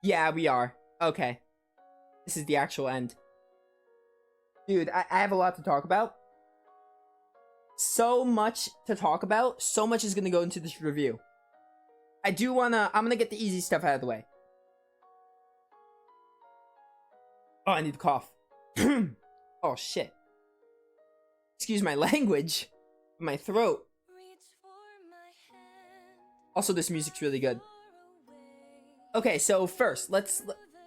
Yeah, we are. Okay. This is the actual end. Dude, I have a lot to talk about. So much to talk about. So much is gonna go into this review. I'm gonna get the easy stuff out of the way. Oh, I need to cough. Oh, shit. Excuse my language. My throat. Also, this music's really good. Okay, so first,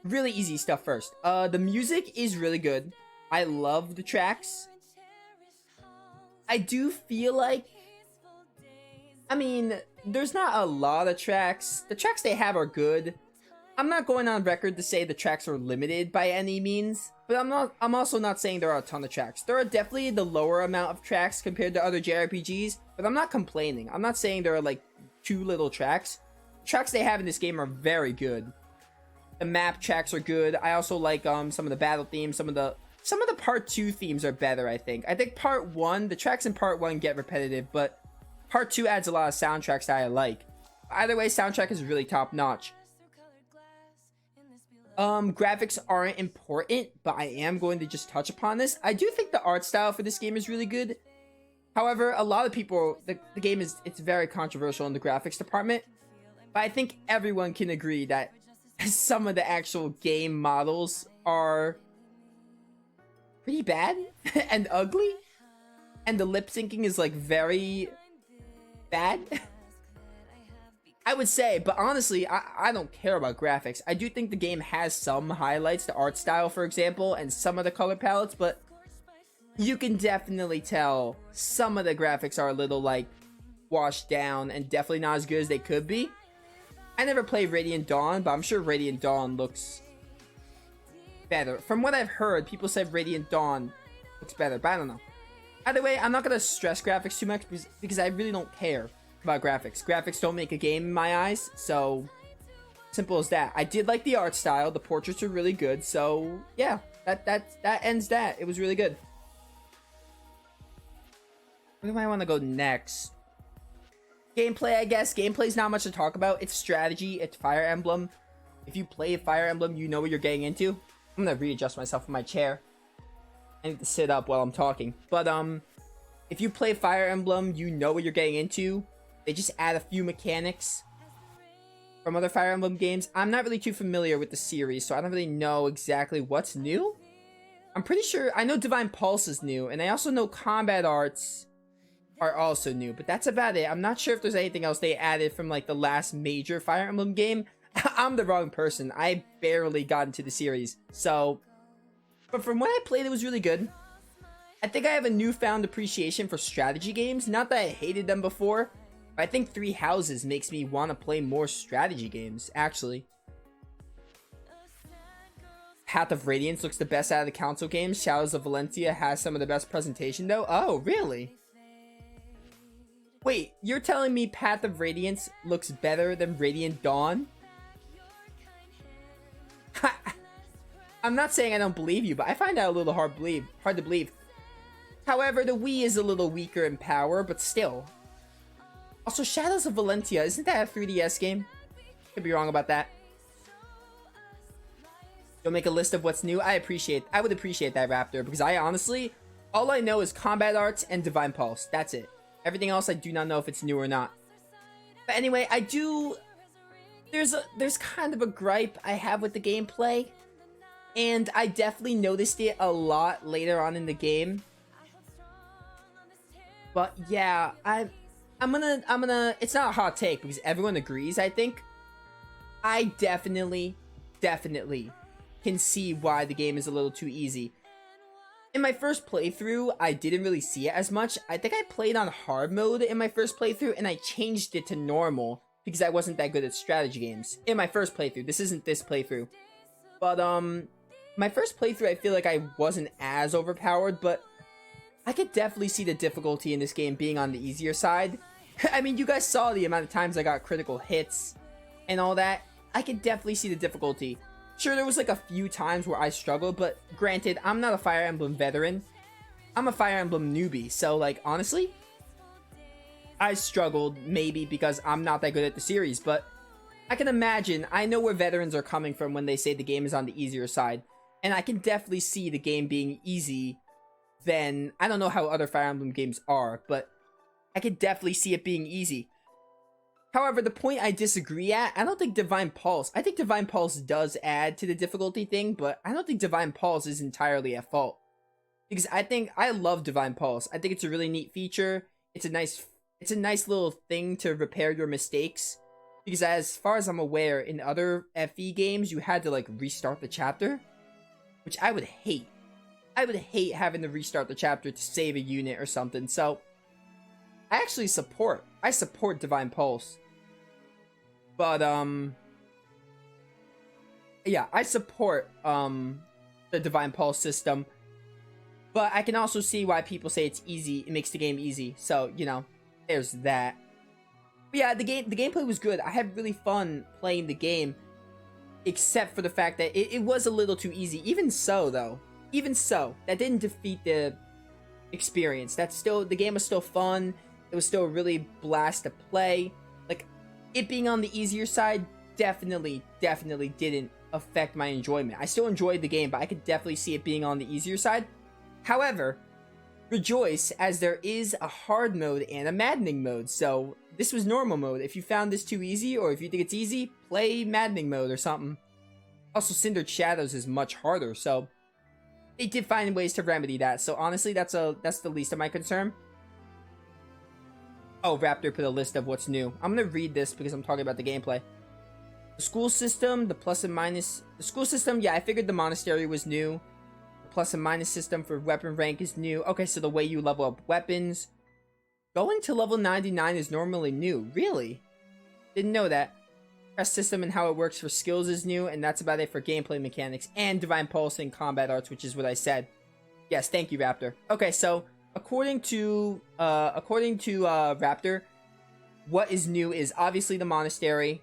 really easy stuff first. The music is really good. I love the tracks. I do feel like, I mean, there's not a lot of tracks. The tracks they have are good. I'm not going on record to say the tracks are limited by any means, but I'm also not saying there are a ton of tracks. There are definitely the lower amount of tracks compared to other JRPGs, but I'm not complaining. I'm not saying there are like too little tracks. Tracks they have in this game are very good. The map tracks are good. I also like some of the battle themes, some of the part 2 themes are better, I think. I think part 1, the tracks in part 1 get repetitive, but part 2 adds a lot of soundtracks that I like. Either way, soundtrack is really top notch. Graphics aren't important, but I am going to just touch upon this. I do think the art style for this game is really good. However, a lot of people, the game it's very controversial in the graphics department. But I think everyone can agree that some of the actual game models are pretty bad and ugly. And the lip syncing is like very bad. I would say, but honestly, I don't care about graphics. I do think the game has some highlights, the art style, for example, and some of the color palettes, but you can definitely tell some of the graphics are a little, like, washed down and definitely not as good as they could be. I never played Radiant Dawn, but I'm sure Radiant Dawn looks better. From what I've heard, people said Radiant Dawn looks better, but I don't know. Either way, I'm not going to stress graphics too much because I really don't care about graphics. Graphics don't make a game in my eyes, so simple as that. I did like the art style. The portraits are really good, so yeah, that ends that. It was really good. Where do I want to go next? Gameplay, I guess. Gameplay's not much to talk about. It's strategy. It's Fire Emblem. If you play Fire Emblem, you know what you're getting into. I'm gonna readjust myself in my chair. I need to sit up while I'm talking. But if you play Fire Emblem, you know what you're getting into. They just add a few mechanics from other Fire Emblem games. I'm not really too familiar with the series, so I don't really know exactly what's new. I'm pretty sure, I know Divine Pulse is new, and I also know combat arts are also new, but that's about it. I'm not sure if there's anything else they added from like the last major Fire Emblem game. I'm the wrong person. I barely got into the series, so, but from what I played, it was really good. I think I have a newfound appreciation for strategy games. Not that I hated them before, but I think Three Houses makes me want to play more strategy games, actually. Path of Radiance looks the best out of the console games. Shadows of Valentia has some of the best presentation, though. Oh, really? Wait, you're telling me Path of Radiance looks better than Radiant Dawn? I'm not saying I don't believe you, but I find that a little hard to believe. However, the Wii is a little weaker in power, but still. Also, Shadows of Valentia, isn't that a 3DS game? Could be wrong about that. You'll make a list of what's new. I would appreciate that, Raptor, because I honestly, all I know is combat arts and Divine Pulse. That's it. Everything else, I do not know if it's new or not. But anyway, there's kind of a gripe I have with the gameplay, and I definitely noticed it a lot later on in the game. But yeah, I'm gonna, it's not a hot take because everyone agrees, I think. I definitely can see why the game is a little too easy. In my first playthrough, I didn't really see it as much. I think I played on hard mode in my first playthrough, and I changed it to normal because I wasn't that good at strategy games. In my first playthrough, this isn't this playthrough. But, my first playthrough, I feel like I wasn't as overpowered, but I could definitely see the difficulty in this game being on the easier side. I mean, you guys saw the amount of times I got critical hits and all that. I could definitely see the difficulty. Sure, there was like a few times where I struggled, but granted, I'm not a Fire Emblem veteran. I'm a Fire Emblem newbie, so like, honestly, I struggled maybe because I'm not that good at the series, but I can imagine, I know where veterans are coming from when they say the game is on the easier side. And I can definitely see the game being easy than, I don't know how other Fire Emblem games are, but I could definitely see it being easy. However, the point I disagree at, I don't think Divine Pulse, I think Divine Pulse does add to the difficulty thing, but I don't think Divine Pulse is entirely at fault. Because I love Divine Pulse. I think it's a really neat feature. It's a nice little thing to repair your mistakes. Because as far as I'm aware, in other FE games, you had to like restart the chapter, which I would hate. I would hate having to restart the chapter to save a unit or something. So I actually support Divine Pulse. But yeah, I support the Divine Pulse system. But I can also see why people say it's easy. It makes the game easy. So, you know, there's that. But yeah, the gameplay was good. I had really fun playing the game. Except for the fact that it was a little too easy. Even so, though. Even so, that didn't defeat the experience. The game was still fun. It was still a really blast to play. Like, it being on the easier side definitely didn't affect my enjoyment. I still enjoyed the game, but I could definitely see it being on the easier side. However, rejoice, as there is a hard mode and a maddening mode. So, this was normal mode. If you found this too easy, or if you think it's easy, play maddening mode or something. Also, Cindered Shadows is much harder, so they did find ways to remedy that. So honestly, that's the least of my concern. Oh, Raptor put a list of what's new. I'm gonna read this because I'm talking about the gameplay. The school system, the plus and minus. The school system, yeah, I figured the monastery was new. The plus and minus system for weapon rank is new. Okay, so the way you level up weapons. Going to level 99 is normally new. Really? Didn't know that. Press system and how it works for skills is new, and that's about it for gameplay mechanics and Divine Pulse and combat arts, which is what I said. Yes, thank you, Raptor. Okay, so according to Raptor, what is new is obviously the monastery,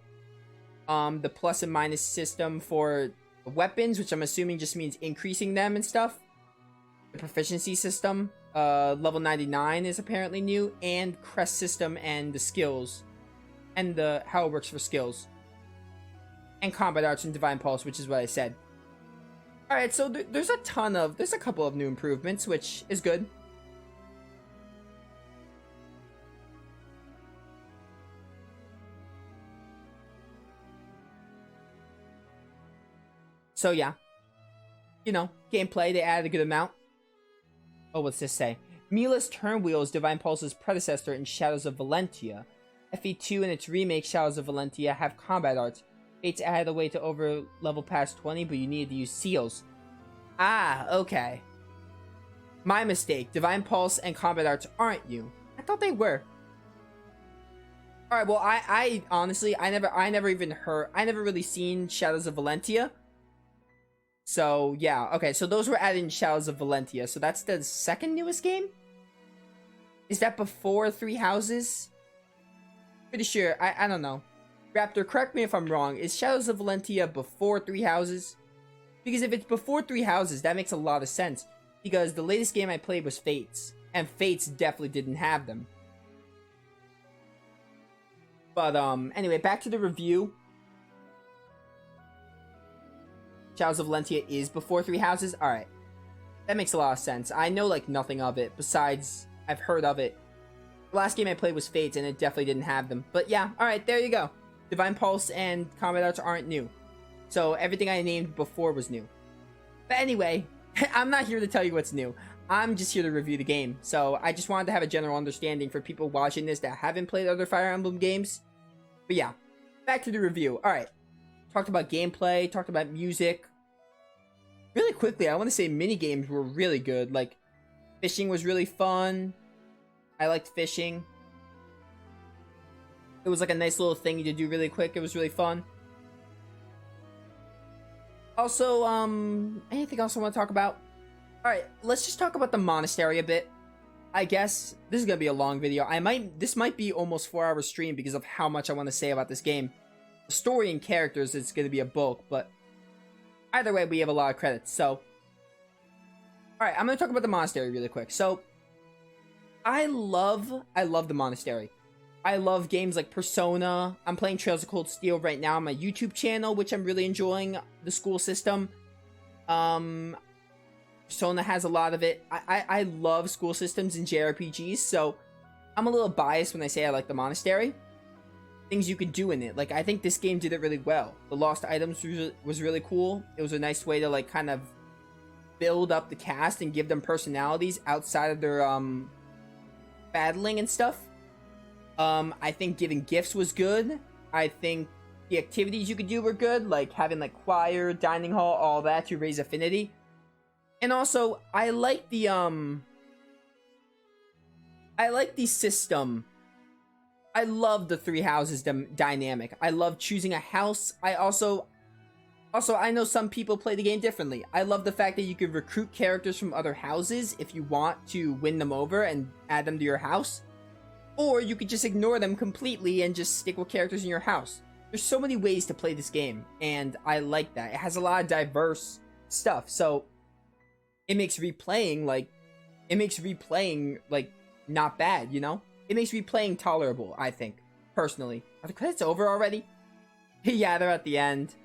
the plus and minus system for weapons, which I'm assuming just means increasing them and stuff. The proficiency system, level 99 is apparently new, and crest system and the skills, and the how it works for skills. And combat arts and Divine Pulse, which is what I said. Alright, so there's a couple of new improvements, which is good. So yeah. You know, gameplay, they added a good amount. Oh, what's this say? Mila's turn wheel is Divine Pulse's predecessor in Shadows of Valentia. FE2 and its remake Shadows of Valentia have combat arts. Fates added a way to over level past 20, but you needed to use seals. Ah, okay. My mistake. Divine Pulse and combat arts aren't new. I thought they were. Alright, well, I honestly, I never really seen Shadows of Valentia. So, yeah. Okay, so those were added in Shadows of Valentia. So that's the second newest game? Is that before Three Houses? Pretty sure. I don't know. Raptor, correct me if I'm wrong. Is Shadows of Valentia before Three Houses? Because if it's before Three Houses, that makes a lot of sense. Because the latest game I played was Fates. And Fates definitely didn't have them. But, anyway, back to the review. Shadows of Valentia is before Three Houses? Alright. That makes a lot of sense. I know, like, nothing of it. Besides, I've heard of it. The last game I played was Fates, and it definitely didn't have them. But yeah, alright, there you go. Divine Pulse and combat arts aren't new. So everything I named before was new. But anyway, I'm not here to tell you what's new. I'm just here to review the game. So I just wanted to have a general understanding for people watching this that haven't played other Fire Emblem games. But yeah, back to the review. Alright, talked about gameplay, talked about music. Really quickly, I want to say mini games were really good. Like, fishing was really fun. I liked fishing. It was like a nice little thing to do really quick. It was really fun. Also, anything else I want to talk about? Alright, let's just talk about the monastery a bit. I guess this is going to be a long video. This might be almost 4-hour stream because of how much I want to say about this game. The story and characters, it's going to be a bulk, but either way, we have a lot of credits, so. Alright, I'm going to talk about the monastery really quick. So, I love the monastery. I love games like Persona. I'm playing Trails of Cold Steel right now on my YouTube channel, which I'm really enjoying. The school system. Persona has a lot of it. I love school systems in JRPGs, so I'm a little biased when I say I like the Monastery. Things you could do in it. Like, I think this game did it really well. The lost items was really cool. It was a nice way to, like, kind of build up the cast and give them personalities outside of their, battling and stuff. I think giving gifts was good. I think the activities you could do were good, like having, like, choir, dining hall, all that to raise affinity. And also, I like the system. I love the three houses dynamic. I love choosing a house. I know some people play the game differently. I love the fact that you can recruit characters from other houses if you want to win them over and add them to your house. Or you could just ignore them completely and just stick with characters in your house. There's so many ways to play this game, and I like that. It has a lot of diverse stuff, so it makes replaying, not bad, you know? It makes replaying tolerable, I think, personally. Are the credits over already? Yeah, they're at the end.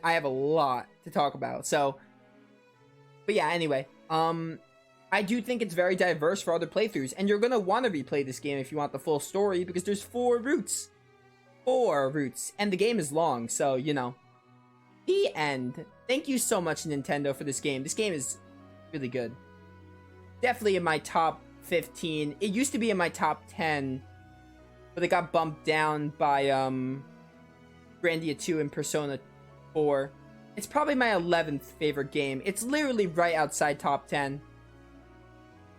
I have a lot to talk about, so... But yeah, anyway, I do think it's very diverse for other playthroughs, and you're gonna want to replay this game if you want the full story, because there's 4 routes. 4 routes, and the game is long, so, you know. The end. Thank you so much, Nintendo, for this game. This game is really good. Definitely in my top 15. It used to be in my top 10, but it got bumped down by Grandia 2 and Persona 4. It's probably my 11th favorite game. It's literally right outside top 10.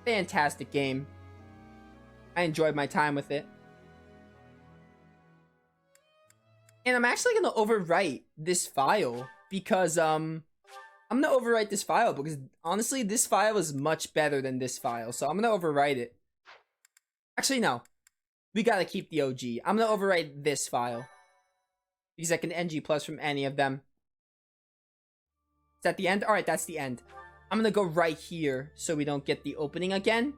Fantastic game. I enjoyed my time with it. And I'm actually gonna overwrite this file because I'm gonna overwrite this file because honestly this file is much better than this file, so I'm gonna overwrite it. Actually no, we gotta keep the OG. I'm gonna overwrite this file because I can NG plus from any of them. Is that the end? Alright, that's the end. I'm gonna go right here so we don't get the opening again.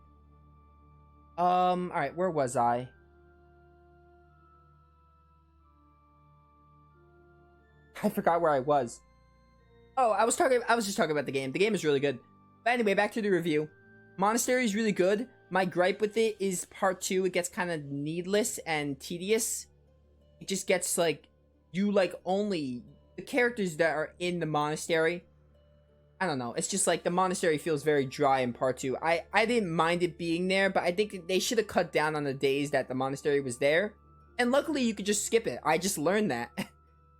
Alright, where was I? I forgot where I was. Oh, I was just talking about the game. The game is really good. But anyway, back to the review. Monastery is really good. My gripe with it is part 2. It gets kind of needless and tedious. It just gets like, you like only the characters that are in the monastery. I don't know. It's just like the monastery feels very dry in part 2. I didn't mind it being there, but I think they should have cut down on the days that the monastery was there. And luckily you could just skip it. I just learned that.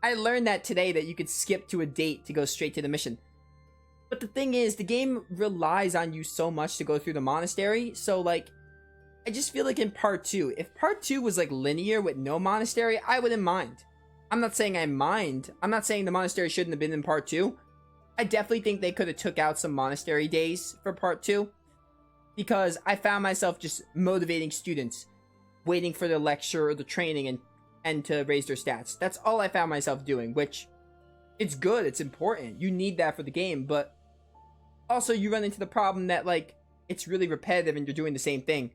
I learned that today, that you could skip to a date to go straight to the mission. But the thing is, the game relies on you so much to go through the monastery, so like, I just feel like in part 2, if part 2 was like linear with no monastery, I wouldn't mind. I'm not saying I mind. I'm not saying the monastery shouldn't have been in part 2. I definitely think they could have took out some monastery days for part 2. Because I found myself just motivating students, waiting for the lecture or the training and to raise their stats. That's all I found myself doing, which, it's good, it's important. You need that for the game, but also you run into the problem that, like, it's really repetitive and you're doing the same thing.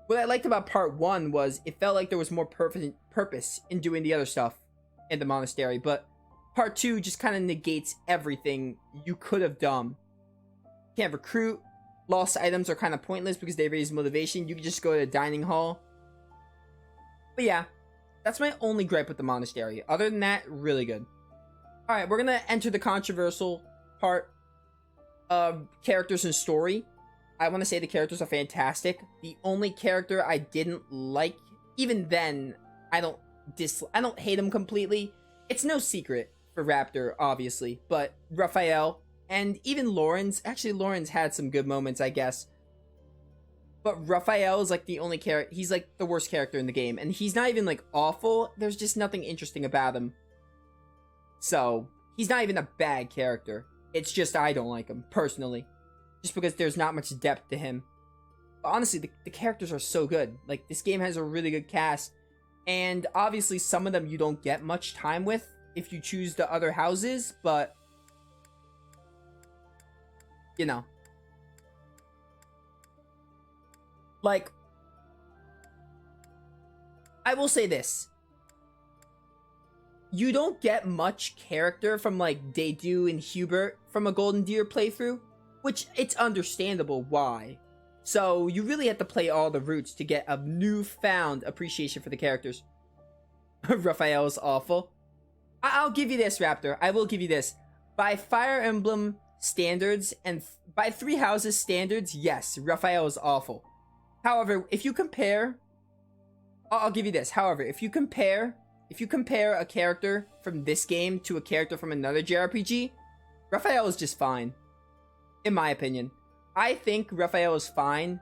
What I liked about part 1 was it felt like there was more purpose in doing the other stuff in the monastery, but part 2 just kind of negates everything you could have done. You can't recruit. Lost items are kind of pointless because they raise motivation. You can just go to the dining hall. But yeah, that's my only gripe with the monastery. Other than that, really good. Alright, we're gonna enter the controversial part of characters and story. I want to say the characters are fantastic. The only character I didn't like, even then, I don't hate him completely. It's no secret for Raptor, obviously, but Raphael and even Lawrence. Actually, Lawrence had some good moments, I guess. But Raphael is like the only character. He's like the worst character in the game, and he's not even like awful. There's just nothing interesting about him. So he's not even a bad character. It's just I don't like him personally, just because there's not much depth to him. But honestly, the characters are so good. Like, this game has a really good cast, and obviously some of them you don't get much time with if you choose the other houses, but you know, like I will say this. You don't get much character from like Dedu and Hubert from a Golden Deer playthrough, which it's understandable why. So you really have to play all the routes to get a newfound appreciation for the characters. Raphael is awful. I'll give you this, Raptor. I will give you this. By Fire Emblem standards and by Three Houses standards, yes, Raphael is awful. However, if you compare... I'll give you this. However, if you compare a character from this game to a character from another JRPG, Raphael is just fine. In my opinion. I think Raphael is fine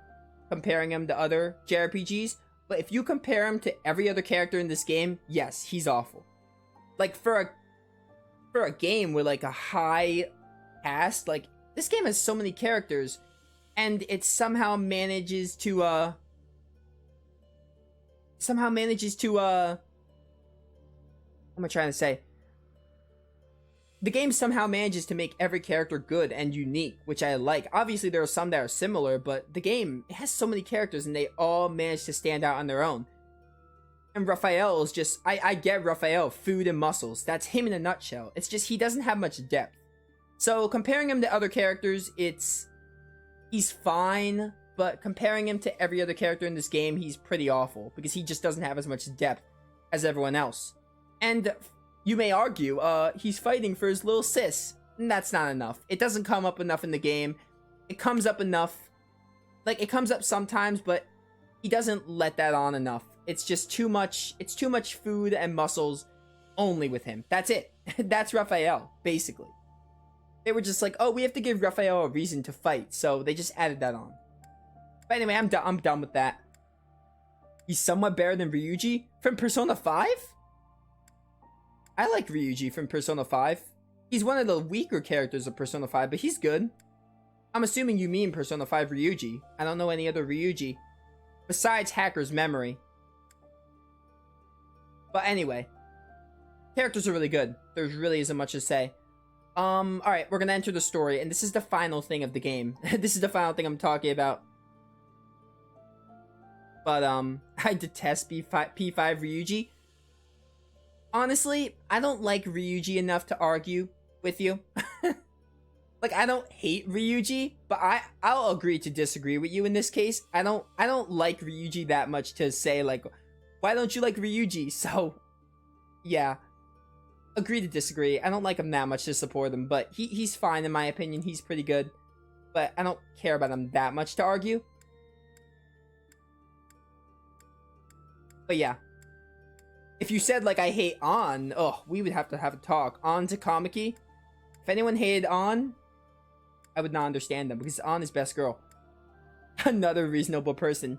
comparing him to other JRPGs, but if you compare him to every other character in this game, yes, he's awful. Like, for a game with, like, a high cast, like, this game has so many characters, and it somehow manages to, what am I trying to say? The game somehow manages to make every character good and unique, which I like. Obviously, there are some that are similar, but the game, it has so many characters, and they all manage to stand out on their own. And Raphael is just... I get Raphael, food and muscles. That's him in a nutshell. It's just he doesn't have much depth. So, comparing him to other characters, he's fine, but comparing him to every other character in this game, he's pretty awful, because he just doesn't have as much depth as everyone else. And you may argue, he's fighting for his little sis. And that's not enough. It doesn't come up enough in the game. It comes up enough. Like, it comes up sometimes, but he doesn't let that on enough. It's just too much. It's too much food and muscles only with him. That's it. That's Raphael, basically. They were just like, oh, we have to give Raphael a reason to fight. So they just added that on. But anyway, I'm done with that. He's somewhat better than Ryuji from Persona 5? I like Ryuji from Persona 5. He's one of the weaker characters of Persona 5, but he's good. I'm assuming you mean Persona 5 Ryuji. I don't know any other Ryuji. Besides Hacker's Memory. But anyway. Characters are really good. There really isn't much to say. Alright, we're gonna enter the story, and this is the final thing of the game. This is the final thing I'm talking about. But, I detest P5 Ryuji. Honestly, I don't like Ryuji enough to argue with you. Like, I don't hate Ryuji, but I'll agree to disagree with you in this case. I don't like Ryuji that much to say, like, why don't you like Ryuji? So, yeah. Agree to disagree. I don't like him that much to support him, but he's fine in my opinion. He's pretty good. But I don't care about him that much to argue. But yeah. If you said, like, I hate An, oh, we would have to have a talk. An to Kamiki. If anyone hated An, I would not understand them, because An is best girl. Another reasonable person.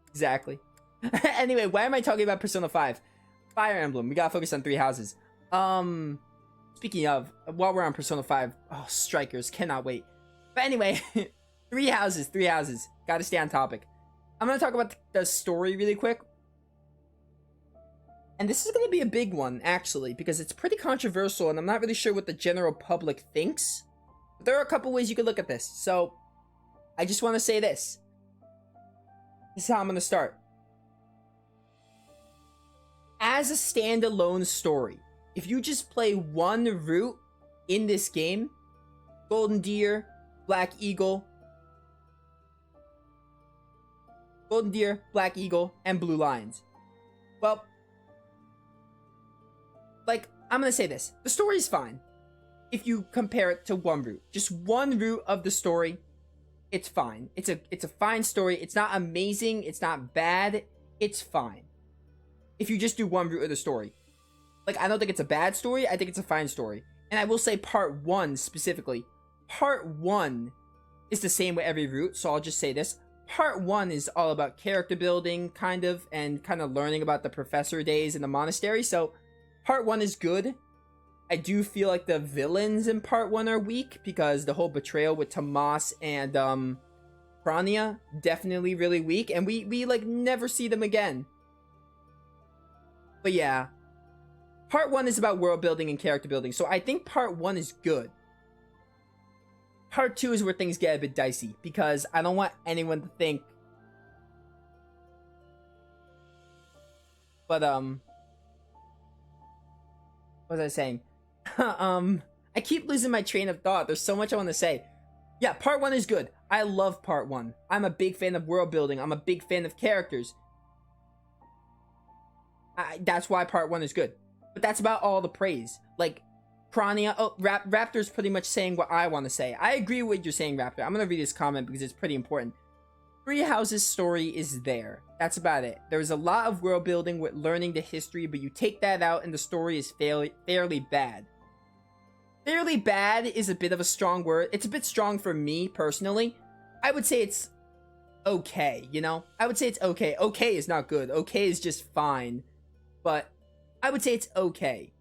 Exactly. Anyway, why am I talking about Persona 5? Fire Emblem. We gotta focus on Three Houses. Speaking of, while we're on Persona 5, oh, Strikers, cannot wait. But anyway, Three Houses. Gotta stay on topic. I'm gonna talk about the story really quick. And this is going to be a big one, actually, because it's pretty controversial, and I'm not really sure what the general public thinks. But there are a couple ways you could look at this. So, I just want to say this. This is how I'm going to start. As a standalone story, if you just play one route in this game, Golden Deer, Black Eagle, and Blue Lions. Well, like, I'm gonna say this. The story's fine. If you compare it to one route. Just one route of the story, it's fine. It's a fine story. It's not amazing. It's not bad. It's fine. If you just do one route of the story. Like, I don't think it's a bad story. I think it's a fine story. And I will say part 1 specifically. Part 1 is the same with every route, so I'll just say this. Part 1 is all about character building, kind of, and kind of learning about the professor days in the monastery, so part 1 is good. I do feel like the villains in part 1 are weak, because the whole betrayal with Tomas and, Prania, definitely really weak, and we like, never see them again. But yeah. Part 1 is about world building and character building, so I think part 1 is good. Part 2 is where things get a bit dicey, because I don't want anyone to think... But what was I saying? I keep losing my train of thought. There's so much I want to say. Yeah, part 1 is good. I love part 1. I'm a big fan of world building. I'm a big fan of characters. That's why part 1 is good. But that's about all the praise. Like, Crania... Oh, Raptor's pretty much saying what I want to say. I agree with what you're saying, Raptor. I'm going to read his comment because it's pretty important. Three Houses' story is there. That's about it. There's a lot of world building with learning the history, but you take that out and the story is fairly bad. Fairly bad is a bit of a strong word. It's a bit strong for me, personally. I would say it's okay, you know? I would say it's okay. Okay is not good. Okay is just fine. But I would say it's okay.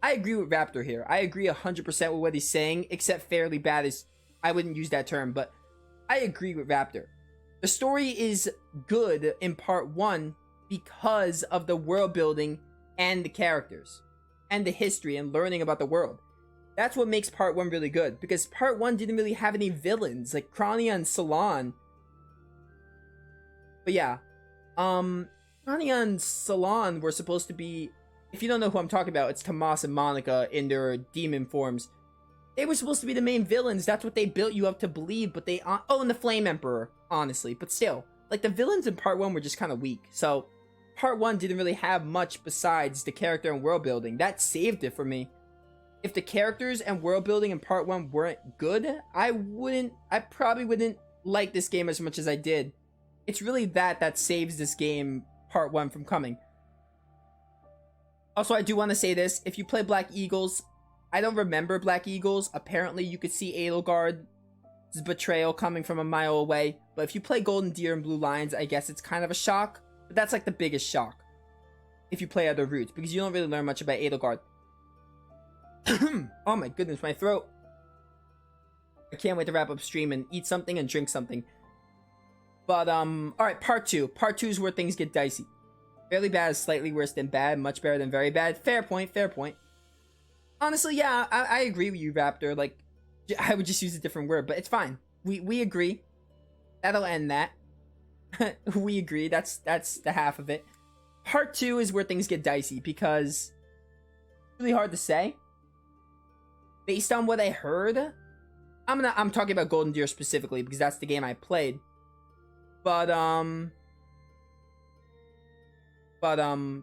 I agree with Raptor here. I agree 100% with what he's saying, except fairly bad is... I wouldn't use that term, but I agree with Raptor. The story is good in part 1 because of the world building and the characters. And the history and learning about the world. That's what makes part 1 really good. Because part 1 didn't really have any villains, like Crania and Salon. But yeah. Crania and Salon were supposed to be... If you don't know who I'm talking about, it's Tomas and Monica in their demon forms. They were supposed to be the main villains. That's what they built you up to believe, but they... Oh, and the Flame Emperor, honestly. But still, like, the villains in part 1 were just kind of weak. So, part 1 didn't really have much besides the character and world building. That saved it for me. If the characters and world building in part 1 weren't good, I probably wouldn't like this game as much as I did. It's really that saves this game, part 1, from coming. Also, I do want to say this. If you play Black Eagles, I don't remember Black Eagles. Apparently, you could see Edelgard's betrayal coming from a mile away. But if you play Golden Deer and Blue Lions, I guess it's kind of a shock. But that's like the biggest shock. If you play other routes. Because you don't really learn much about Edelgard. Oh my goodness, my throat. I can't wait to wrap up stream and eat something and drink something. But, alright, part 2. Part 2 is where things get dicey. Fairly bad is slightly worse than bad, much better than very bad. Fair point, fair point. Honestly, yeah, I agree with you, Raptor. Like, I would just use a different word, but it's fine. We agree. That'll end that. We agree. That's the half of it. Part 2 is where things get dicey, because it's really hard to say. Based on what I heard, I'm talking about Golden Deer specifically, because that's the game I played. But,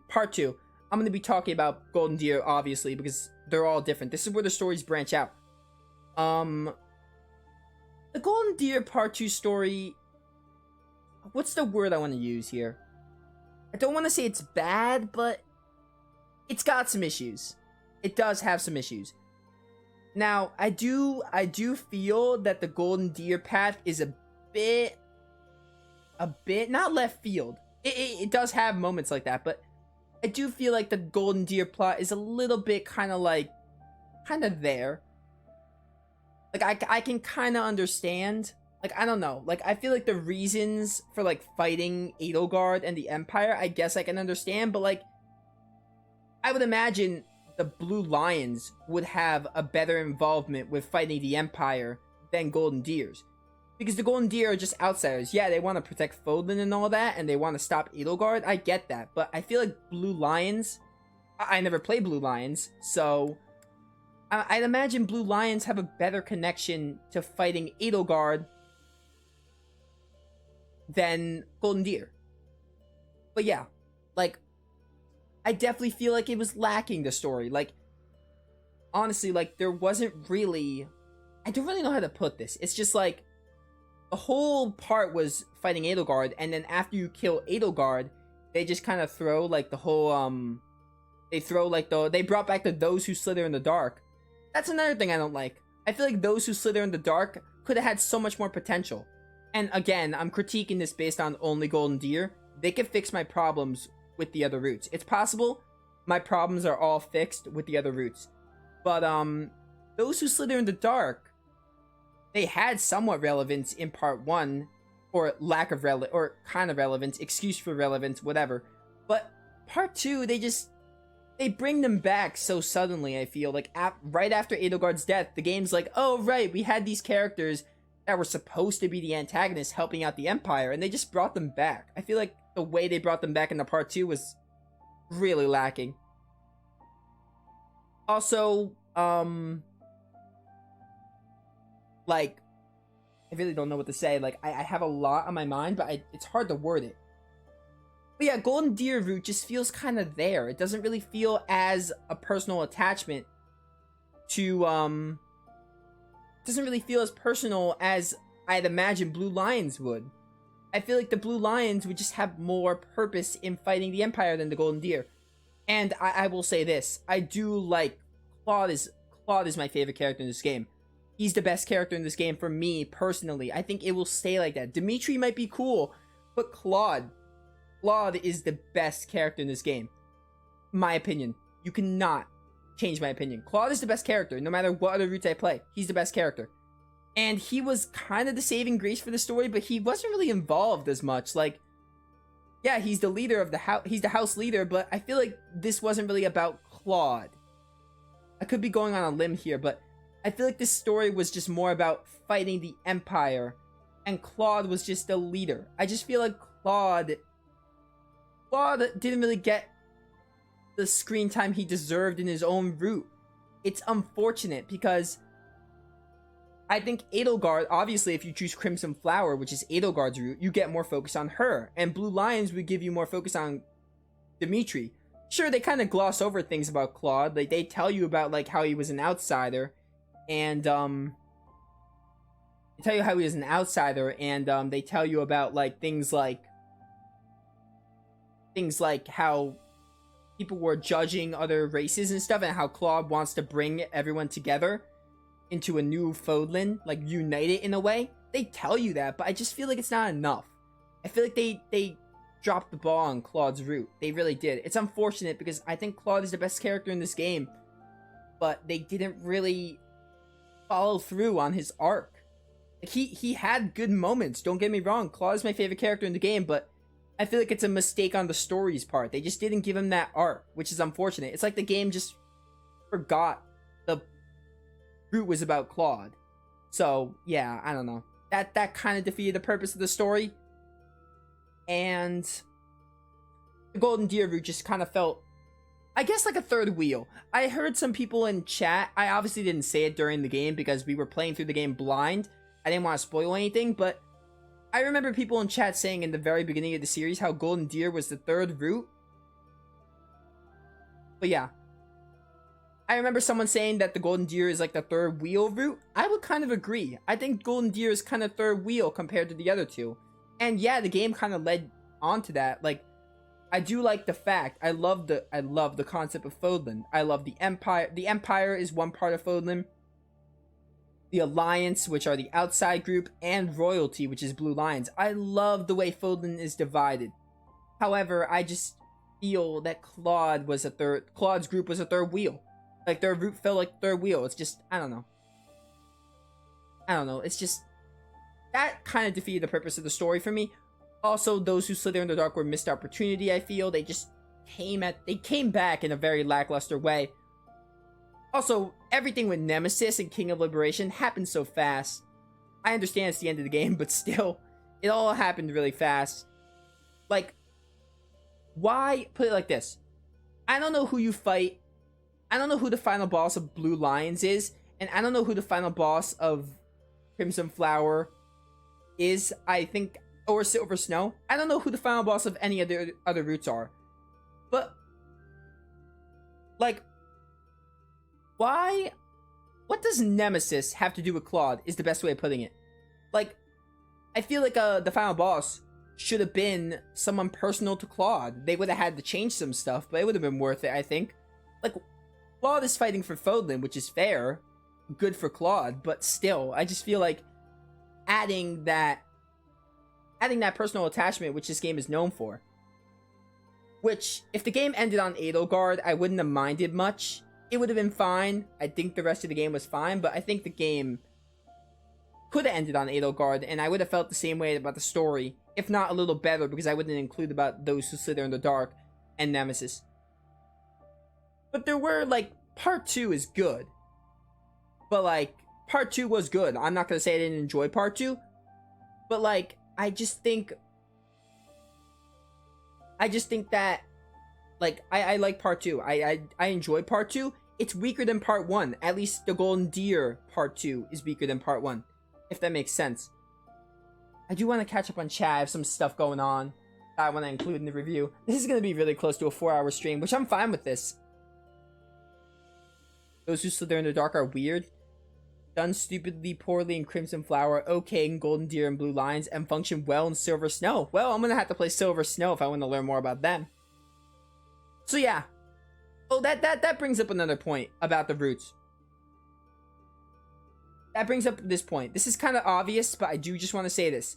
part 2, I'm going to be talking about Golden Deer, obviously, because they're all different. This is where the stories branch out. The Golden Deer part 2 story... What's the word I want to use here? I don't want to say it's bad, but it's got some issues. It does have some issues. Now, I do feel that the Golden Deer path is a bit, not left field. It does have moments like that, but I do feel like the Golden Deer plot is a little bit kind of there. Like, I can kind of understand. Like, I don't know. Like, I feel like the reasons for, like, fighting Edelgard and the Empire, I guess I can understand, but, like, I would imagine the Blue Lions would have a better involvement with fighting the Empire than Golden Deers. Because the Golden Deer are just outsiders. Yeah, they want to protect Fodlan and all that, and they want to stop Edelgard. I get that. But I feel like Blue Lions... I never played Blue Lions, so... I'd imagine Blue Lions have a better connection to fighting Edelgard than Golden Deer. But yeah, like... I definitely feel like it was lacking the story. Like, honestly, like, there wasn't really... I don't really know how to put this. It's just like... The whole part was fighting Edelgard, and then after you kill Edelgard, they just kind of throw, like, the whole, they brought back the Those Who Slither in the Dark. That's another thing I don't like. I feel like Those Who Slither in the Dark could have had so much more potential. And again, I'm critiquing this based on only Golden Deer. They could fix my problems with the other routes. It's possible my problems are all fixed with the other routes. But, Those Who Slither in the Dark, they had somewhat relevance in part 1, or lack of or kind of relevance, excuse for relevance, whatever. But part 2, they bring them back so suddenly, I feel. Like, right after Edelgard's death, the game's like, oh, right, we had these characters that were supposed to be the antagonists helping out the Empire, and they just brought them back. I feel like the way they brought them back in the part 2 was really lacking. Also, like, I really don't know what to say. Like, I have a lot on my mind, but it's hard to word it. But yeah, Golden Deer route just feels kind of there. It doesn't really feel as a personal attachment to, doesn't really feel as personal as I'd imagine Blue Lions would. I feel like the Blue Lions would just have more purpose in fighting the Empire than the Golden Deer. And I will say this, I do like Claude is my favorite character in this game. He's the best character in this game for me personally. I think it will stay like that. Dimitri might be cool, but Claude is the best character in this game. My opinion. You cannot change my opinion. Claude is the best character, no matter what other routes I play. He's the best character. And he was kind of the saving grace for the story, but he wasn't really involved as much. Like, yeah, he's the leader of the house. He's the house leader, but I feel like this wasn't really about Claude. I could be going on a limb here, but I feel like this story was just more about fighting the Empire, and Claude was just the leader. I just feel like Claude didn't really get the screen time he deserved in his own route. It's unfortunate because I think Edelgard, obviously if you choose Crimson Flower, which is Edelgard's route, you get more focus on her. And Blue Lions would give you more focus on Dimitri. Sure, they kind of gloss over things about Claude. Like, they tell you about, like, how he was an outsider. And, they tell you how he was an outsider, and, they tell you about, like, things like how people were judging other races and stuff, and how Claude wants to bring everyone together into a new Fodlan, like, unite it in a way. They tell you that, but I just feel like it's not enough. I feel like they dropped the ball on Claude's route. They really did. It's unfortunate because I think Claude is the best character in this game, but they didn't really follow through on his arc. Like, he had good moments, don't get me wrong. Claude is my favorite character in the game, but I feel like it's a mistake on the story's part. They just didn't give him that arc, which is unfortunate. It's like the game just forgot the route was about Claude. So, yeah, I don't know. That kind of defeated the purpose of the story. And the Golden Deer route just kind of felt, I guess, like a third wheel. I heard some people in chat, I obviously didn't say it during the game because we were playing through the game blind. I didn't want to spoil anything, but I remember people in chat saying in the very beginning of the series how Golden Deer was the third route. But yeah. I remember someone saying that the Golden Deer is like the third wheel route. I would kind of agree. I think Golden Deer is kind of third wheel compared to the other two. And yeah, the game kind of led on to that. Like, I do like the fact, I love the concept of Fodlan. I love the Empire. The Empire is one part of Fodlan. The Alliance, which are the outside group, and Royalty, which is Blue Lions. I love the way Fodlan is divided. However, I just feel that Claude's group was a third wheel. Like, their route felt like third wheel. It's just, I don't know. It's just, that kind of defeated the purpose of the story for me. Also, those who slither in the dark were missed opportunity, I feel. They just came back in a very lackluster way. Also, everything with Nemesis and King of Liberation happened so fast. I understand it's the end of the game, but still, it all happened really fast. Like, why? Put it like this. I don't know who you fight. I don't know who the final boss of Blue Lions is, and I don't know who the final boss of Crimson Flower is, I think, or Silver Snow. I don't know who the final boss of any other routes are. But, like, why? What does Nemesis have to do with Claude is the best way of putting it. Like, I feel like the final boss should have been someone personal to Claude. They would have had to change some stuff, but it would have been worth it, I think. Like, Claude is fighting for Fodlan, which is fair. Good for Claude, but still, I just feel like adding that personal attachment, which this game is known for. Which, if the game ended on Edelgard, I wouldn't have minded much. It would have been fine. I think the rest of the game was fine, but I think the game could have ended on Edelgard, and I would have felt the same way about the story, if not a little better, because I wouldn't include about those who slither in the dark and Nemesis. But there were, like, part 2 is good. But, like, part 2 was good. I'm not gonna say I didn't enjoy part 2. But, like, I just think that Like, I like part 2. I enjoy part 2. It's weaker than part 1. At least the Golden Deer part 2 is weaker than part 1. If that makes sense. I do want to catch up on chat. I have some stuff going on that I want to include in the review. This is going to be really close to a 4-hour stream, which I'm fine with this. Those who slither in the dark are weird. Done stupidly poorly in Crimson Flower, okay in Golden Deer and Blue Lions, and function well in Silver Snow. Well, I'm going to have to play Silver Snow if I want to learn more about them. So yeah. Oh, that brings up another point about the roots. That brings up this point. This is kind of obvious, but I do just want to say this.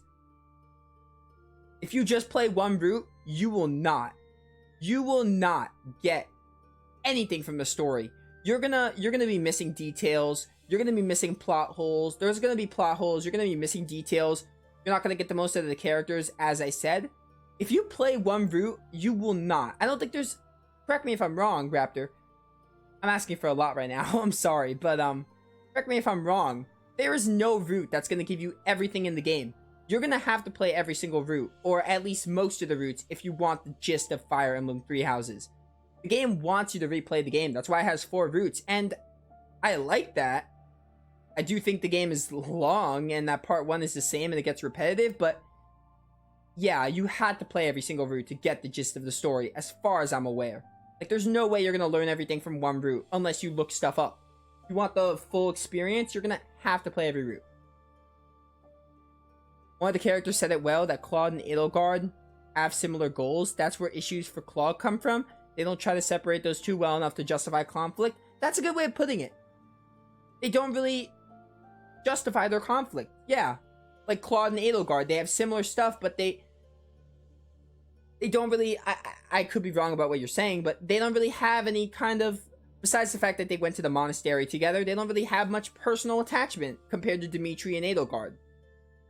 If you just play one route, you will not get anything from the story. You're gonna be missing details. You're gonna be missing plot holes. There's gonna be plot holes. You're gonna be missing details. You're not gonna get the most out of the characters, as I said. If you play one route, you will not. I don't think there's... Correct me if I'm wrong, Raptor. I'm asking for a lot right now. I'm sorry, but correct me if I'm wrong. There is no route that's gonna give you everything in the game. You're gonna have to play every single route, or at least most of the routes, if you want the gist of Fire Emblem Three Houses. The game wants you to replay the game. That's why it has 4 routes, and I like that. I do think the game is long, and that part 1 is the same, and it gets repetitive, but yeah, you had to play every single route to get the gist of the story, as far as I'm aware. Like, there's no way you're gonna learn everything from one route, unless you look stuff up. If you want the full experience, you're gonna have to play every route. One of the characters said it well, that Claude and Edelgard have similar goals. That's where issues for Claude come from. They don't try to separate those two well enough to justify conflict. That's a good way of putting it. They don't really justify their conflict. Yeah. Like Claude and Edelgard, they have similar stuff, but they don't really... I could be wrong about what you're saying, but they don't really have any kind of... Besides the fact that they went to the monastery together, they don't really have much personal attachment compared to Dimitri and Edelgard.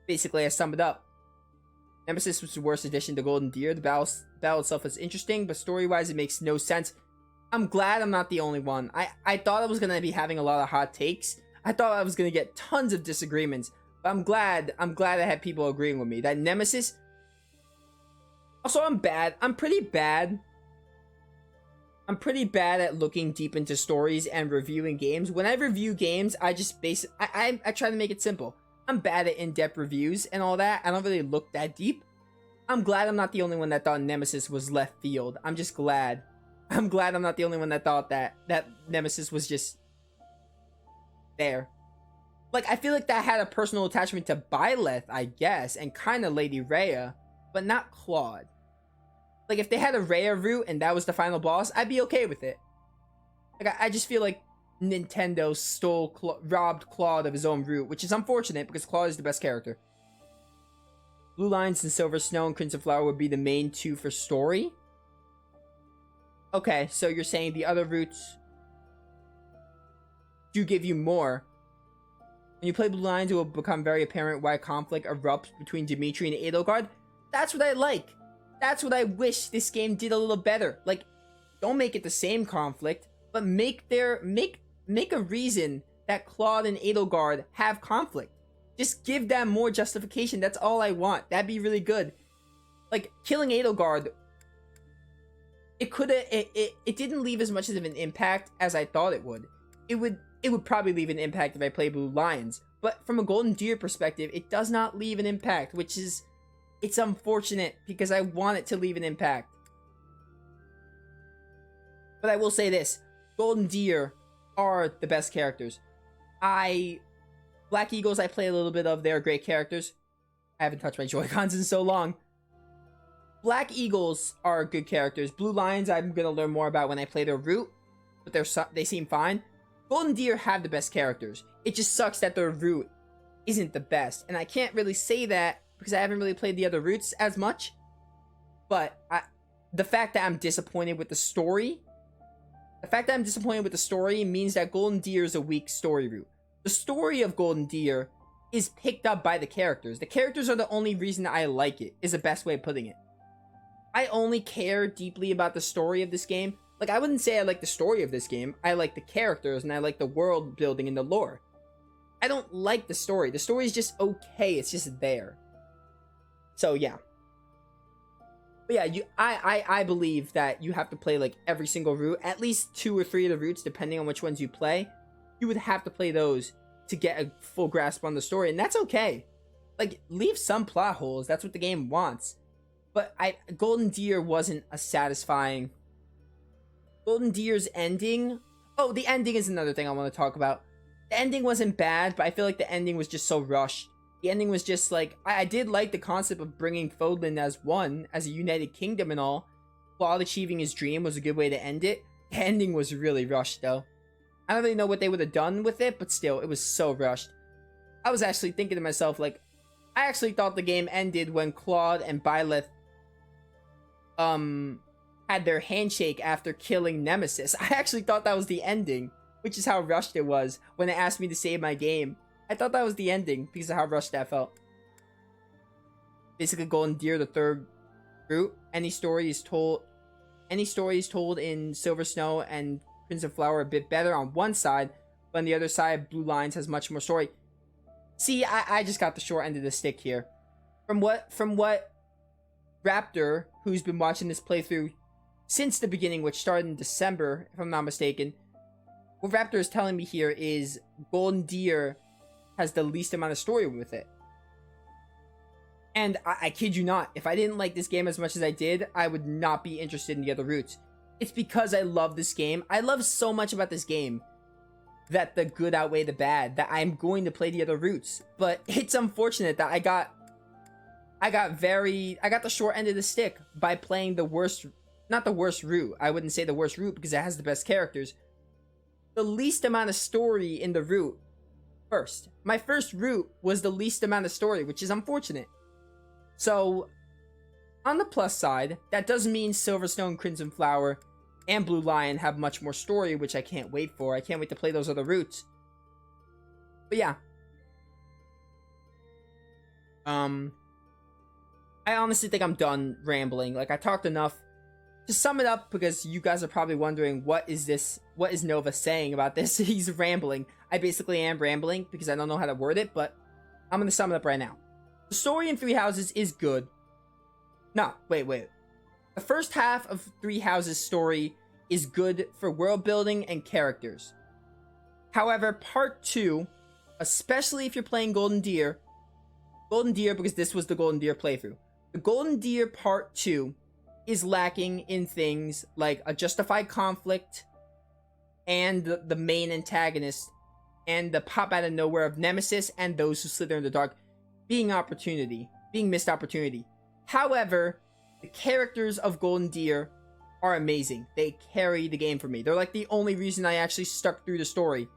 Basically, I sum it up. Nemesis was the worst addition to Golden Deer. The battle itself is interesting, but story-wise, it makes no sense. I'm glad I'm not the only one. I thought I was going to be having a lot of hot takes. I thought I was going to get tons of disagreements. But I'm glad I had people agreeing with me. That Nemesis... Also, I'm bad. I'm pretty bad at looking deep into stories and reviewing games. When I review games, I just I try to make it simple. I'm bad at in-depth reviews and all that. I don't really look that deep. I'm glad I'm not the only one that thought Nemesis was left field. I'm just glad. I'm glad I'm not the only one that thought that Nemesis was just there. Like, I feel like that had a personal attachment to Byleth, I guess, and kind of Lady Rhea, but not Claude. Like, if they had a Rhea route and that was the final boss, I'd be okay with it. Like, I just feel like Nintendo robbed Claude of his own route, which is unfortunate because Claude is the best character. Blue Lions and Silver Snow and Crimson Flower would be the main 2 for story. Okay, so you're saying the other routes do give you more. When you play Blue Lions, it will become very apparent why conflict erupts between Dimitri and Edelgard. That's what I like. That's what I wish this game did a little better. Like, don't make it the same conflict, but make a reason that Claude and Edelgard have conflict. Just give them more justification. That's all I want. That'd be really good. Like, killing Edelgard, it didn't leave as much of an impact as I thought it would. It would probably leave an impact if I play Blue Lions, but from a Golden Deer perspective, it does not leave an impact, which is... It's unfortunate because I want it to leave an impact. But I will say this. Golden Deer are the best characters. Black Eagles I play a little bit of. They're great characters. I haven't touched my Joy-Cons in so long. Black Eagles are good characters. Blue Lions I'm going to learn more about when I play their route. But they seem fine. Golden Deer have the best characters. It just sucks that their route isn't the best. And I can't really say that because I haven't really played the other routes as much. But the fact that I'm disappointed with the story... The fact that I'm disappointed with the story means that Golden Deer is a weak story route. The story of Golden Deer is picked up by the characters. The characters are the only reason I like it, is the best way of putting it. I only care deeply about the story of this game. Like, I wouldn't say I like the story of this game. I like the characters, and I like the world building and the lore. I don't like the story. The story is just okay. It's just there. So, yeah. But yeah, I believe that you have to play like every single route, at least 2 or 3 of the routes, depending on which ones you play. You would have to play those to get a full grasp on the story, and that's okay. Like, leave some plot holes. That's what the game wants. But Golden Deer wasn't a satisfying. Golden Deer's ending. Oh, the ending is another thing I want to talk about. The ending wasn't bad, but I feel like the ending was just so rushed. The ending was just like, I did like the concept of bringing Fodlan as one, as a united kingdom and all. Claude achieving his dream was a good way to end it. The ending was really rushed, though. I don't really know what they would have done with it, but still, it was so rushed. I was actually thinking to myself, like, I actually thought the game ended when Claude and Byleth, had their handshake after killing Nemesis. I actually thought that was the ending, which is how rushed it was when it asked me to save my game. I thought that was the ending because of how rushed that felt. Basically, Golden Deer, the third route. Any story is told in Silver Snow and Crimson Flower a bit better on one side, but on the other side, Blue Lines has much more story. See, I just got the short end of the stick here. From what Raptor, who's been watching this playthrough since the beginning, which started in December, if I'm not mistaken, what Raptor is telling me here is Golden Deer has the least amount of story with it. And I kid you not, if I didn't like this game as much as I did, I would not be interested in the other routes. It's because I love this game. I love so much about this game that the good outweigh the bad, that I'm going to play the other routes. But it's unfortunate that I got the short end of the stick by playing the worst, not the worst route. I wouldn't say the worst route because it has the best characters. The least amount of story in the route first. My first route was the least amount of story, which is unfortunate. So, on the plus side, that does mean Silverstone, Crimson Flower, and Blue Lion have much more story, which I can't wait for. I can't wait to play those other routes. But yeah. I honestly think I'm done rambling. Like, I talked enough. To sum it up, because you guys are probably wondering, what is Nova saying about this? He's rambling. I basically am rambling, because I don't know how to word it, but I'm going to sum it up right now. The story in Three Houses is good. No, wait. The first half of Three Houses' story is good for world building and characters. However, part 2, especially if you're playing Golden Deer, because this was the Golden Deer playthrough, the Golden Deer part 2 is lacking in things like a justified conflict and the main antagonist and the pop out of nowhere of Nemesis and those who slither in the dark being missed opportunity. However, the characters of Golden Deer are amazing. They carry the game for me. They're like the only reason I actually stuck through the story.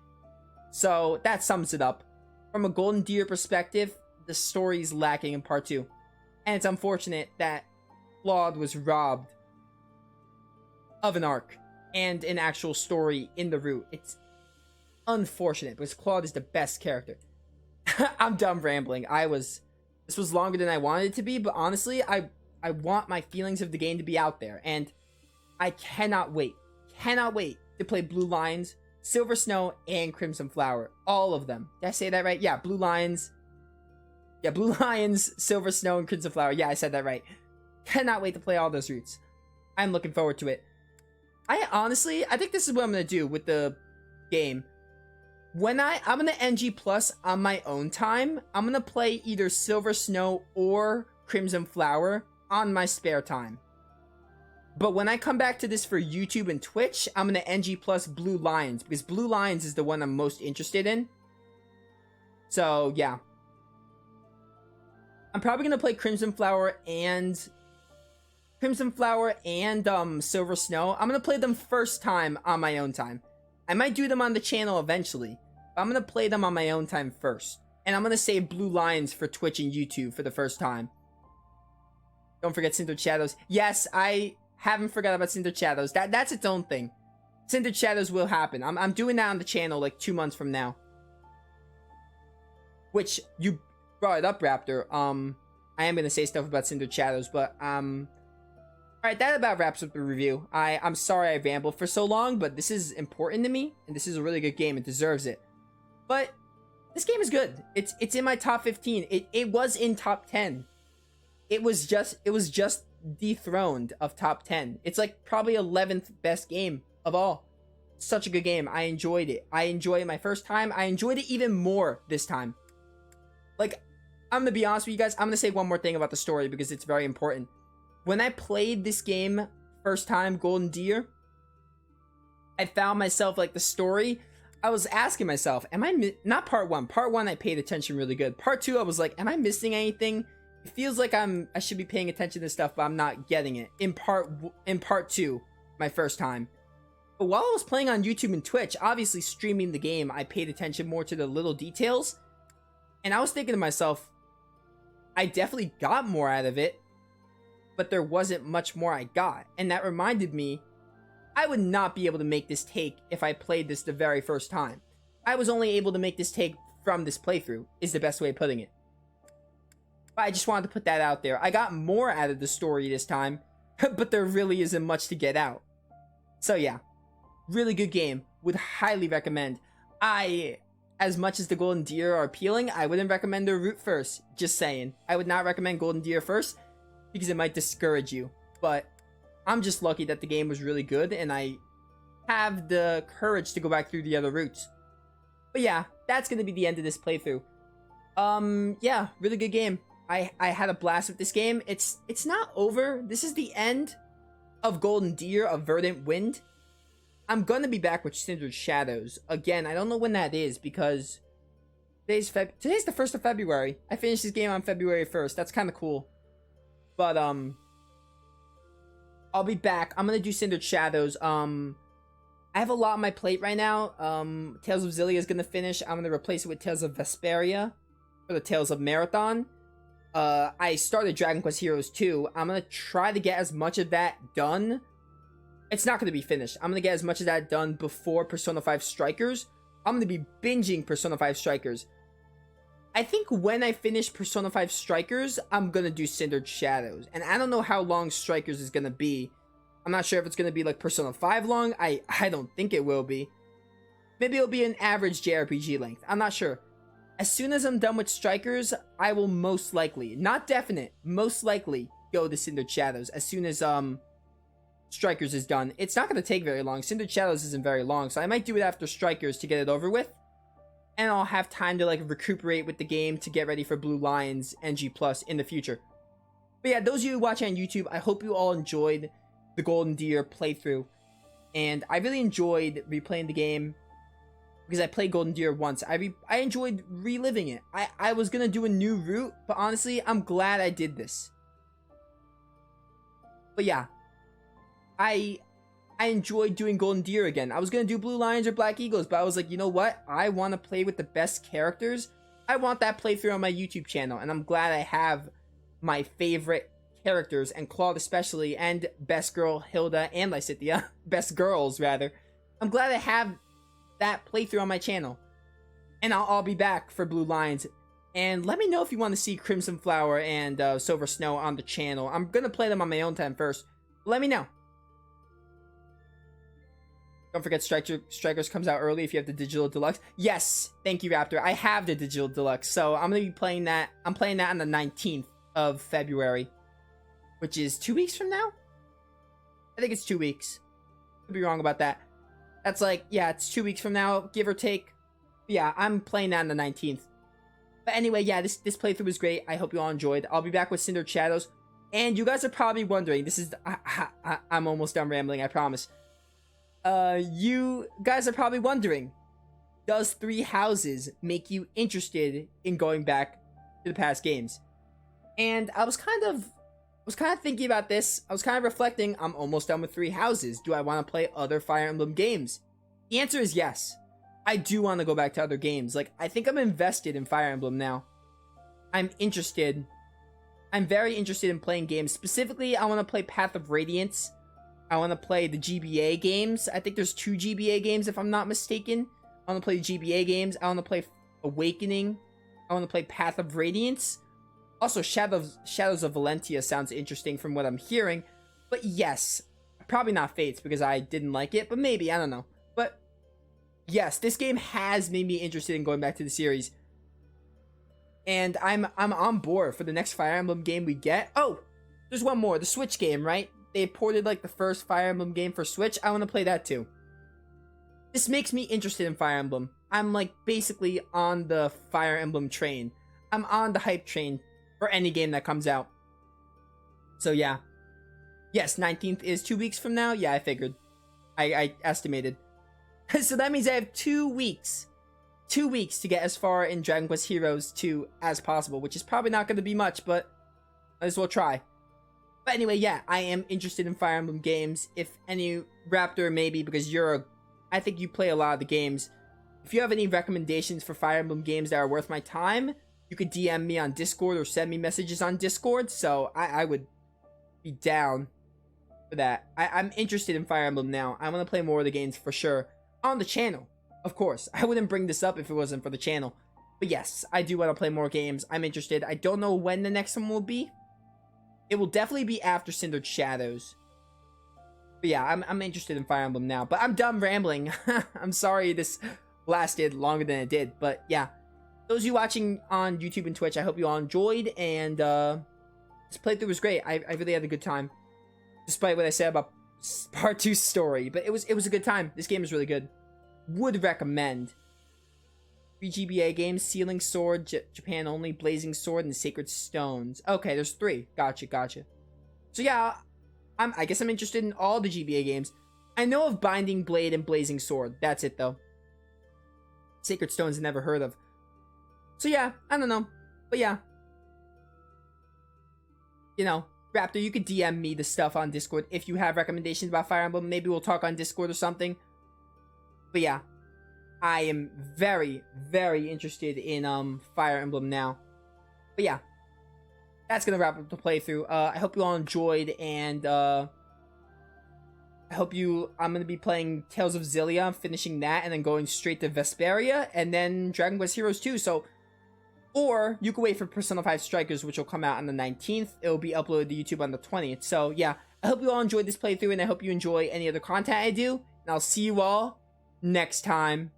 So that sums it up. From a Golden Deer perspective, the story is lacking in part 2. And it's unfortunate that Claude was robbed of an arc and an actual story in the route. It's unfortunate because Claude is the best character. I'm done rambling. This was longer than I wanted it to be, but honestly, I want my feelings of the game to be out there, and I cannot wait to play Blue Lions, Silver Snow, and Crimson Flower. All of them. Did I say that right? Yeah, Blue Lions, Silver Snow, and Crimson Flower. Yeah, I said that right. Cannot wait to play all those routes. I'm looking forward to it. I think this is what I'm going to do with the game. When I'm going to NG Plus on my own time, I'm going to play either Silver Snow or Crimson Flower on my spare time. But when I come back to this for YouTube and Twitch, I'm going to NG Plus Blue Lions, because Blue Lions is the one I'm most interested in. So, yeah. I'm probably going to play Crimson Flower and Silver Snow. I'm going to play them first time on my own time. I might do them on the channel eventually, but I'm going to play them on my own time first. And I'm going to save Blue Lions for Twitch and YouTube for the first time. Don't forget Cindered Shadows. Yes, I haven't forgot about Cindered Shadows. That's its own thing. Cindered Shadows will happen. I'm doing that on the channel like 2 months from now. Which, you brought it up, Raptor. I am going to say stuff about Cindered Shadows, but, alright, that about wraps up the review. I'm sorry I rambled for so long, but this is important to me, and this is a really good game. It deserves it. But this game is good. It's in my top 15. It was in top 10. It was just dethroned of top 10. It's like probably 11th best game of all. Such a good game. I enjoyed it. I enjoyed it my first time. I enjoyed it even more this time. Like, I'm gonna be honest with you guys. I'm gonna say one more thing about the story because it's very important. When I played this game first time, Golden Deer, I found myself, like, the story, I was asking myself, am I not part one? Part one, I paid attention really good. Part two, I was like, am I missing anything? It feels like I should be paying attention to stuff, but I'm not getting it. In part two, my first time. But while I was playing on YouTube and Twitch, obviously streaming the game, I paid attention more to the little details. And I was thinking to myself, I definitely got more out of it, but there wasn't much more I got. And that reminded me, I would not be able to make this take if I played this the very first time. I was only able to make this take from this playthrough, is the best way of putting it. But I just wanted to put that out there. I got more out of the story this time, but there really isn't much to get out. So yeah. Really good game. Would highly recommend. As much as the Golden Deer are appealing, I wouldn't recommend their route first. Just saying. I would not recommend Golden Deer first because it might discourage you. But I'm just lucky that the game was really good and I have the courage to go back through the other routes. But yeah, that's going to be the end of this playthrough. Yeah, really good game. I had a blast with this game. It's not over. This is the end of Golden Deer of Verdant Wind. I'm gonna be back with Cindered Shadows. Again, I don't know when that is because today's the 1st of February. I finished this game on February 1st. That's kind of cool. But, I'll be back. I'm gonna do Cindered Shadows. I have a lot on my plate right now. Tales of Xillia is gonna finish. I'm gonna replace it with Tales of Vesperia for the Tales of Marathon. I started Dragon Quest Heroes 2. I'm gonna try to get as much of that done. It's not going to be finished. I'm going to get as much of that done before Persona 5 Strikers. I'm going to be binging Persona 5 Strikers. I think when I finish Persona 5 Strikers, I'm going to do Cindered Shadows. And I don't know how long Strikers is going to be. I'm not sure if it's going to be like Persona 5 long. I don't think it will be. Maybe it'll be an average JRPG length. I'm not sure. As soon as I'm done with Strikers, I will most likely, not definite, most likely go to Cindered Shadows. As soon as, Strikers is done. It's not going to take very long. Cindered Shadows isn't very long, so I might do it after Strikers to get it over with. And I'll have time to, like, recuperate with the game to get ready for Blue Lions NG Plus in the future. But yeah, those of you watching on YouTube, I hope you all enjoyed the Golden Deer playthrough. And I really enjoyed replaying the game because I played Golden Deer once. I enjoyed reliving it. I was going to do a new route, but honestly, I'm glad I did this. But yeah. I enjoyed doing Golden Deer again. I was going to do Blue Lions or Black Eagles, but I was like, you know what? I want to play with the best characters. I want that playthrough on my YouTube channel, and I'm glad I have my favorite characters, and Claude especially, and Best Girl, Hilda, and Lysithea. Best Girls, rather. I'm glad I have that playthrough on my channel. And I'll be back for Blue Lions. And let me know if you want to see Crimson Flower and Silver Snow on the channel. I'm going to play them on my own time first. Let me know. Don't forget Strikers comes out early if you have the Digital Deluxe. Yes, thank you, Raptor. I have the Digital Deluxe, so I'm going to be playing that. I'm playing that on the 19th of February, which is 2 weeks from now? I think it's 2 weeks. Could be wrong about that. That's like, yeah, it's 2 weeks from now, give or take. Yeah, I'm playing that on the 19th. But anyway, yeah, this playthrough was great. I hope you all enjoyed. I'll be back with Cindered Shadows. And you guys are probably wondering, I'm almost done rambling, I promise. You guys are probably wondering, does 3 houses make you interested in going back to the past games? And I was kind of thinking about this. I was kind of reflecting. I'm almost done with 3 houses. Do I want to play other Fire Emblem games? The answer is yes. I do want to go back to other games. Like, I think I'm invested in Fire Emblem now. I'm interested. I'm very interested in playing games. Specifically, I want to play Path of Radiance. I want to play the GBA games. I think there's 2 GBA games, if I'm not mistaken. I want to play the GBA games. I want to play Awakening. I want to play Path of Radiance. Also, Shadows of Valentia sounds interesting from what I'm hearing. But yes, probably not Fates because I didn't like it. But maybe, I don't know. But yes, this game has made me interested in going back to the series. And I'm on board for the next Fire Emblem game we get. Oh, there's one more, the Switch game, right? They ported like the first Fire Emblem game for Switch. I want to play that too. This makes me interested in Fire Emblem. I'm like basically on the Fire Emblem train. I'm on the hype train for any game that comes out. So yeah. Yes, 19th is 2 weeks from now. Yeah, I figured. I estimated. So that means I have 2 weeks. 2 weeks to get as far in Dragon Quest Heroes 2 as possible, which is probably not going to be much, but might as well try. But anyway, yeah, I am interested in Fire Emblem games. If any, Raptor, maybe, because I think you play a lot of the games. If you have any recommendations for Fire Emblem games that are worth my time, you could DM me on Discord or send me messages on Discord, so I would be down for that. I'm interested in Fire Emblem now. I want to play more of the games for sure. On the channel, of course. I wouldn't bring this up if it wasn't for the channel. But yes, I do want to play more games. I'm interested. I don't know when the next one will be. It will definitely be after Cindered Shadows. But yeah, I'm interested in Fire Emblem now. But I'm done rambling. I'm sorry this lasted longer than it did. But yeah, those of you watching on YouTube and Twitch, I hope you all enjoyed. And this playthrough was great. I really had a good time. Despite what I said about Part 2 story. But it was a good time. This game is really good. Would recommend. 3 GBA games, Sealing Sword, Japan only, Blazing Sword, and Sacred Stones. Okay, there's 3. Gotcha. So yeah, I guess I'm interested in all the GBA games. I know of Binding Blade and Blazing Sword. That's it, though. Sacred Stones I never heard of. So yeah, I don't know. But yeah. You know, Raptor, you could DM me the stuff on Discord if you have recommendations about Fire Emblem. Maybe we'll talk on Discord or something. But yeah. I am very, very interested in Fire Emblem now. But yeah, that's gonna wrap up the playthrough. I hope you all enjoyed, and I hope I'm gonna be playing Tales of Xillia, finishing that, and then going straight to Vesperia, and then Dragon Quest Heroes 2. So, or you can wait for Persona 5 Strikers, which will come out on the 19th. It will be uploaded to YouTube on the 20th. So yeah, I hope you all enjoyed this playthrough, and I hope you enjoy any other content I do. And I'll see you all next time.